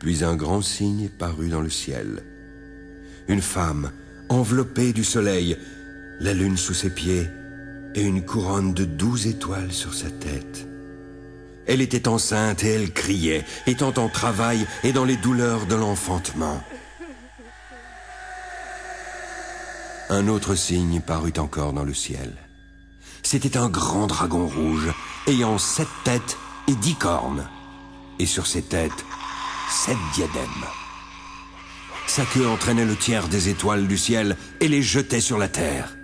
Puis un grand signe parut dans le ciel. Une femme, enveloppée du soleil, la lune sous ses pieds, et une couronne de 12 étoiles sur sa tête. Elle était enceinte et elle criait, étant en travail et dans les douleurs de l'enfantement. Un autre signe parut encore dans le ciel. C'était un grand dragon rouge, ayant 7 têtes et 10 cornes, et sur ses têtes, 7 diadèmes. Sa queue entraînait le tiers des étoiles du ciel et les jetait sur la terre.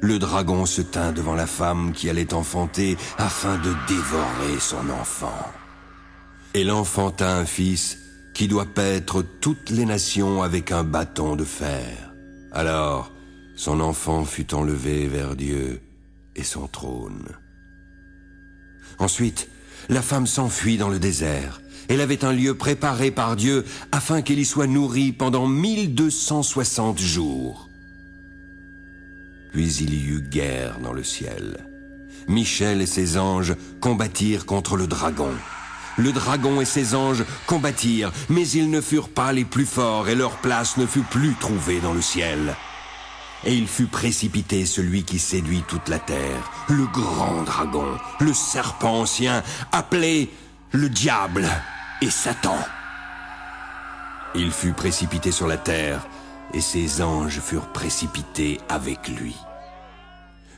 Le dragon se tint devant la femme qui allait enfanter afin de dévorer son enfant. Et l'enfanta un fils qui doit paître toutes les nations avec un bâton de fer. Alors, son enfant fut enlevé vers Dieu et son trône. Ensuite, la femme s'enfuit dans le désert. Elle avait un lieu préparé par Dieu afin qu'elle y soit nourrie pendant 1260 jours. Puis il y eut guerre dans le ciel. Michel et ses anges combattirent contre le dragon. Le dragon et ses anges combattirent, mais ils ne furent pas les plus forts et leur place ne fut plus trouvée dans le ciel. Et il fut précipité celui qui séduit toute la terre, le grand dragon, le serpent ancien, appelé le diable et Satan. Il fut précipité sur la terre, et ses anges furent précipités avec lui.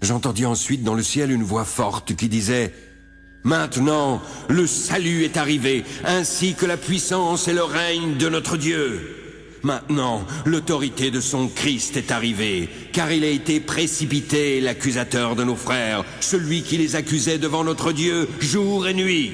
J'entendis ensuite dans le ciel une voix forte qui disait « Maintenant, le salut est arrivé, ainsi que la puissance et le règne de notre Dieu. Maintenant, l'autorité de son Christ est arrivée, car il a été précipité, l'accusateur de nos frères, celui qui les accusait devant notre Dieu jour et nuit.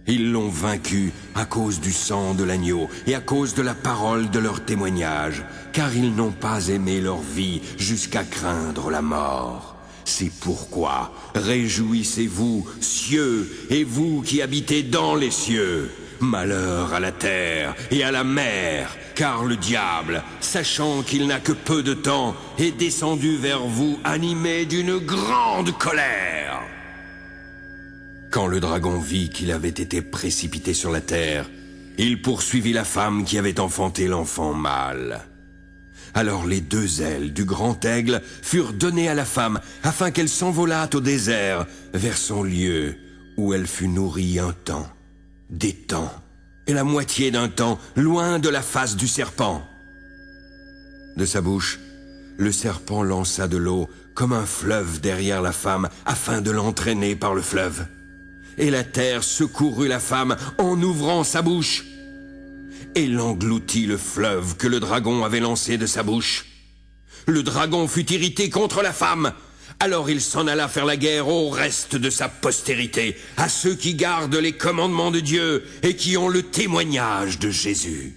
Ils l'ont vaincu à cause du sang de l'agneau et à cause de la parole de leur témoignage, car ils n'ont pas aimé leur vie jusqu'à craindre la mort. C'est pourquoi réjouissez-vous, cieux, et vous qui habitez dans les cieux. Malheur à la terre et à la mer, car le diable, sachant qu'il n'a que peu de temps, est descendu vers vous animé d'une grande colère. » Quand le dragon vit qu'il avait été précipité sur la terre, il poursuivit la femme qui avait enfanté l'enfant mâle. Alors les 2 ailes du grand aigle furent données à la femme, afin qu'elle s'envolât au désert, vers son lieu, où elle fut nourrie un temps, des temps, et la moitié d'un temps, loin de la face du serpent. De sa bouche, le serpent lança de l'eau comme un fleuve derrière la femme, afin de l'entraîner par le fleuve. Et la terre secourut la femme en ouvrant sa bouche. Et l'engloutit le fleuve que le dragon avait lancé de sa bouche. Le dragon fut irrité contre la femme. Alors il s'en alla faire la guerre au reste de sa postérité, à ceux qui gardent les commandements de Dieu et qui ont le témoignage de Jésus.